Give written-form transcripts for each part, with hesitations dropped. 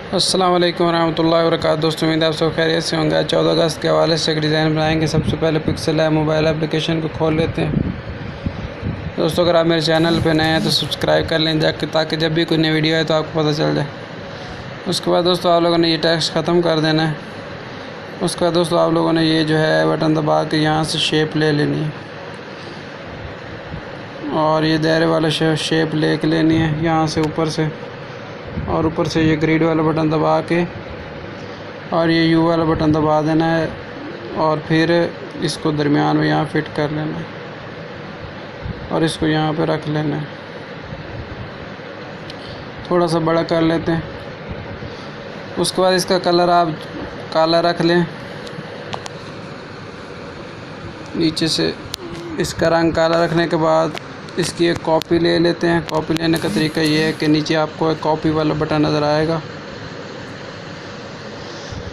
अस्सलाम वालेकुम रहमतुल्लाहि व बरकातहू। दोस्तों उम्मीद है आप सब खैरियत से होंगे। 14 अगस्त के हवाले से एक डिज़ाइन बनाएंगे। सबसे पहले पिक्सल है मोबाइल एप्लीकेशन को खोल लेते हैं। दोस्तों अगर आप मेरे चैनल पे नए हैं तो सब्सक्राइब कर लें ताकि जब भी कोई नई वीडियो आए तो आपको पता चल जाए। उसके बाद दोस्तों आप लोगों ने ये टेक्स्ट ख़त्म कर देना है। उसके बाद दोस्तों आप लोगों ने ये जो है बटन दबा के यहाँ से शेप ले लेनी है और ये दायरे वाला शेप ले लेनी है यहाँ से ऊपर से, और ऊपर से ये ग्रिड वाला बटन दबा के और ये यू वाला बटन दबा देना है और फिर इसको दरमियान में यहाँ फिट कर लेना है और इसको यहाँ पे रख लेना है। थोड़ा सा बड़ा कर लेते हैं। उसके बाद इसका कलर आप काला रख लें, नीचे से इसका रंग काला रखने के बाद इसकी एक कॉपी ले लेते हैं। कॉपी लेने का तरीका ये है कि नीचे आपको एक कॉपी वाला बटन नज़र आएगा,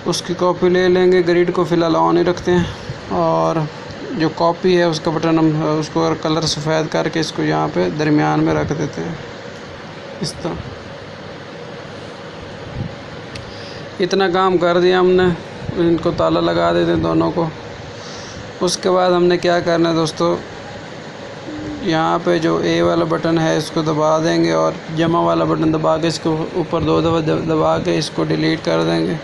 उसकी कॉपी ले लेंगे। ग्रिड को फ़िलहाल ऑन ही रखते हैं और जो कॉपी है उसका बटन हम उसको कलर सफ़ेद करके इसको यहाँ पे दरमियान में रख देते हैं इस तरह। इतना काम कर दिया हमने, इनको ताला लगा देते हैं दोनों को। उसके बाद हमने क्या करना है दोस्तों, यहाँ पे जो ए वाला बटन है इसको दबा देंगे और जमा वाला बटन दबा के इसको ऊपर 2 दफ़ा दबा के इसको डिलीट कर देंगे।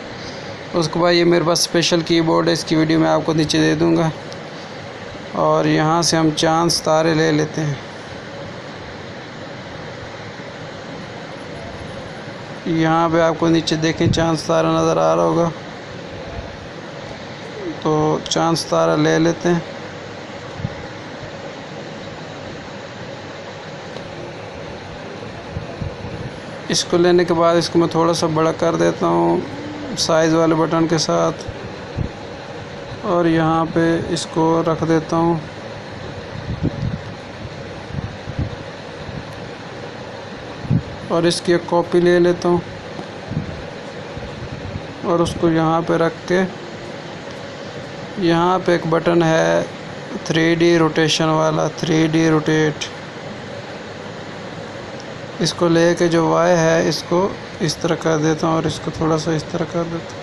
उसके बाद ये मेरे पास स्पेशल कीबोर्ड है, इसकी वीडियो मैं आपको नीचे दे दूँगा। और यहाँ से हम चांद सितारे ले लेते हैं। यहाँ पे आपको नीचे देखें चांद सितारा नज़र आ रहा होगा, तो चांद सितारा ले लेते हैं। इसको लेने के बाद इसको मैं थोड़ा सा बड़ा कर देता हूँ साइज़ वाले बटन के साथ और यहाँ पे इसको रख देता हूँ। और इसकी एक कॉपी ले लेता हूँ और उसको यहाँ पे रख के यहाँ पे एक बटन है 3D रोटेशन वाला, 3D रोटेट, इसको लेके जो वाई है इसको इस तरह कर देता हूँ और इसको थोड़ा सा इस तरह कर देता हूँ।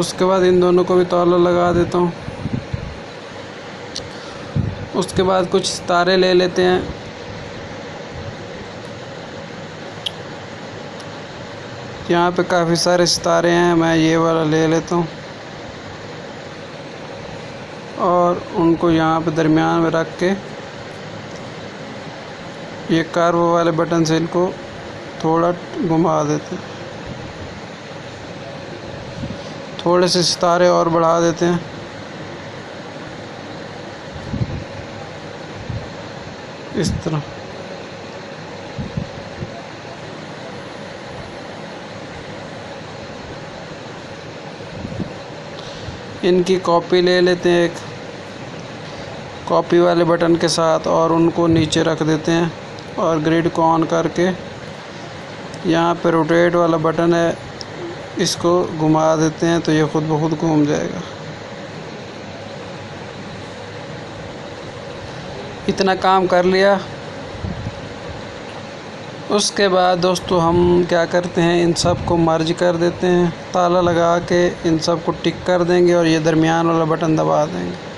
उसके बाद इन दोनों को भी ताला लगा देता हूँ। उसके बाद कुछ सितारे ले लेते हैं। यहाँ पे काफ़ी सारे सितारे हैं, मैं ये वाला ले लेता हूँ और उनको यहाँ पे दरमियान में रख के ये कर्व वाले बटन से इनको थोड़ा घुमा देते हैं। थोड़े से सितारे और बढ़ा देते हैं। इस तरह इनकी कॉपी ले लेते हैं एक कॉपी वाले बटन के साथ और उनको नीचे रख देते हैं और ग्रिड को ऑन करके यहाँ पे रोटेट वाला बटन है इसको घुमा देते हैं तो ये खुद ब खुद घूम जाएगा। इतना काम कर लिया। उसके बाद दोस्तों हम क्या करते हैं, इन सब को मर्ज कर देते हैं, ताला लगा के इन सब को टिक कर देंगे और ये दरमियान वाला बटन दबा देंगे।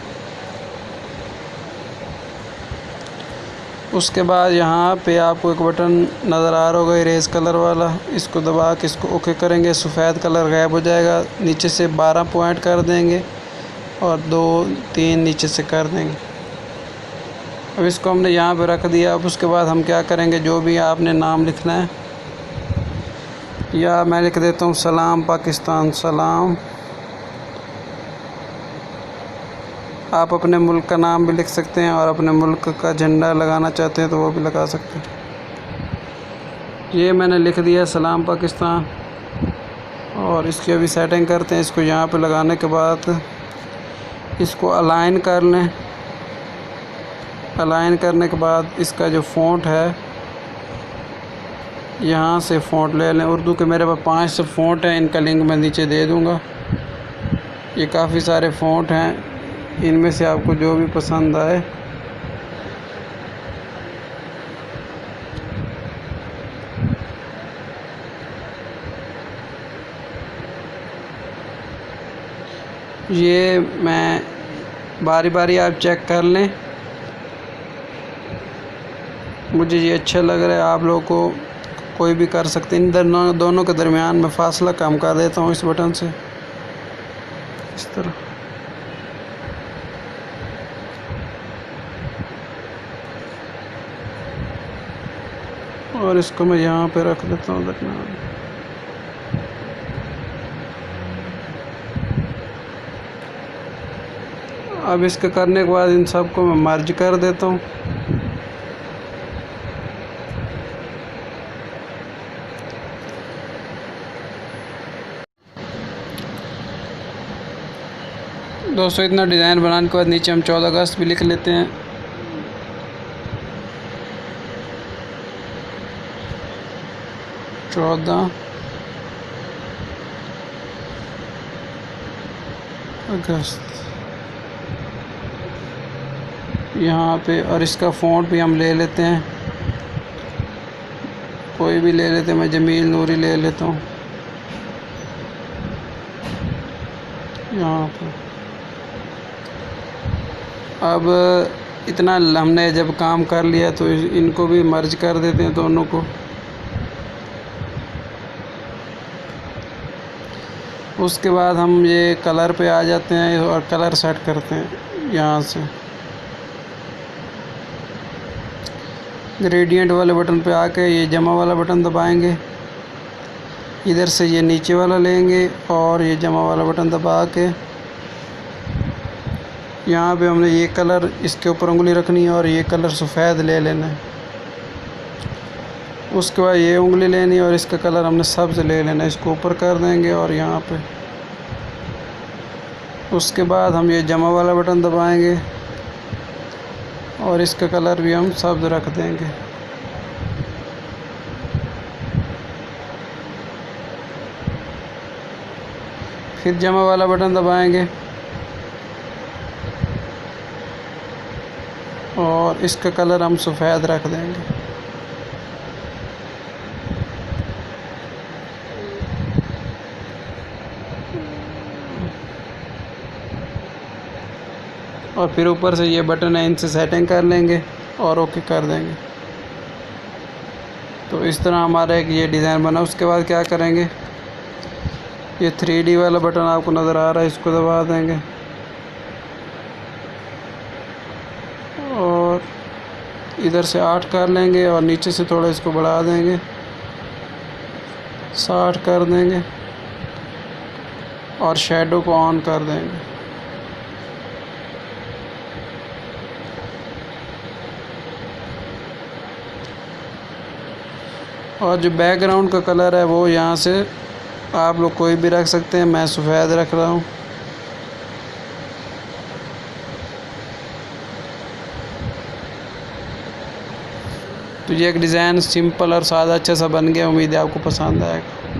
उसके बाद यहाँ पे आपको एक बटन नज़र आ रहा होगा इरेज कलर वाला, इसको दबा के इसको ओके करेंगे, सफ़ेद कलर गायब हो जाएगा। नीचे से 12 पॉइंट कर देंगे और 2-3 नीचे से कर देंगे। अब इसको हमने यहाँ पे रख दिया। अब उसके बाद हम क्या करेंगे, जो भी आपने नाम लिखना है, या मैं लिख देता हूँ सलाम पाकिस्तान सलाम। आप अपने मुल्क का नाम भी लिख सकते हैं और अपने मुल्क का झंडा लगाना चाहते हैं तो वो भी लगा सकते हैं। ये मैंने लिख दिया सलाम पाकिस्तान और इसकी अभी सेटिंग करते हैं। इसको यहाँ पे लगाने के बाद इसको अलाइन कर लें। अलाइन करने के बाद इसका जो फ़ॉन्ट है यहाँ से फ़ॉन्ट ले लें। उर्दू के मेरे पास 5 से फ़ॉन्ट हैं, इनका लिंक मैं नीचे दे दूँगा। ये काफ़ी सारे फ़ॉन्ट हैं, इनमें से आपको जो भी पसंद आए ये मैं बारी बारी आप चेक कर लें। मुझे ये अच्छा लग रहा है, आप लोगों को कोई भी कर सकते हैं। इन दोनों के दरमियान मैं फासला कम कर देता हूँ इस बटन से, इस तरह। और इसको मैं यहाँ पे रख देता हूँ दरमियान। अब इसके करने के बाद इन सबको मैं मर्ज कर देता हूँ। दोस्तों इतना डिज़ाइन बनाने के बाद नीचे हम 14 अगस्त भी लिख लेते हैं। चौदह अगस्त यहाँ पे। और इसका फ़ॉन्ट भी हम ले लेते हैं, कोई भी ले लेते हैं। मैं जमील नूरी ले लेता हूँ यहाँ पर। अब इतना हमने जब काम कर लिया तो इनको भी मर्ज कर देते हैं दोनों को। उसके बाद हम ये कलर पे आ जाते हैं और कलर सेट करते हैं। यहाँ से ग्रेडियंट वाले बटन पे आके ये जमा वाला बटन दबाएंगे। इधर से ये नीचे वाला लेंगे और ये जमा वाला बटन दबा के यहाँ पे हमने ये कलर इसके ऊपर उंगली रखनी है और ये कलर सफ़ेद ले लेना है। उसके बाद ये उंगली लेनी है और इसका कलर हमने सब्ज़ ले लेना है। इसको ऊपर कर देंगे और यहाँ पे उसके बाद हम ये जमा वाला बटन दबाएंगे और इसका कलर भी हम सब्ज़ रख देंगे। फिर जमा वाला बटन दबाएंगे और इसका कलर हम सफ़ेद रख देंगे। और फिर ऊपर से ये बटन है, इनसे सेटिंग कर लेंगे और ओके कर देंगे। तो इस तरह हमारा एक ये डिज़ाइन बना। उसके बाद क्या करेंगे, ये 3D वाला बटन आपको नज़र आ रहा है, इसको दबा देंगे और इधर से 8 कर लेंगे और नीचे से थोड़ा इसको बढ़ा देंगे, 60 कर देंगे और शैडो को ऑन कर देंगे। और जो बैकग्राउंड का कलर है वो यहाँ से आप लोग कोई भी रख सकते हैं, मैं सफ़ेद रख रहा हूँ। तो ये एक डिज़ाइन सिंपल और सादा अच्छा सा बन गया। उम्मीद है आपको पसंद आएगा।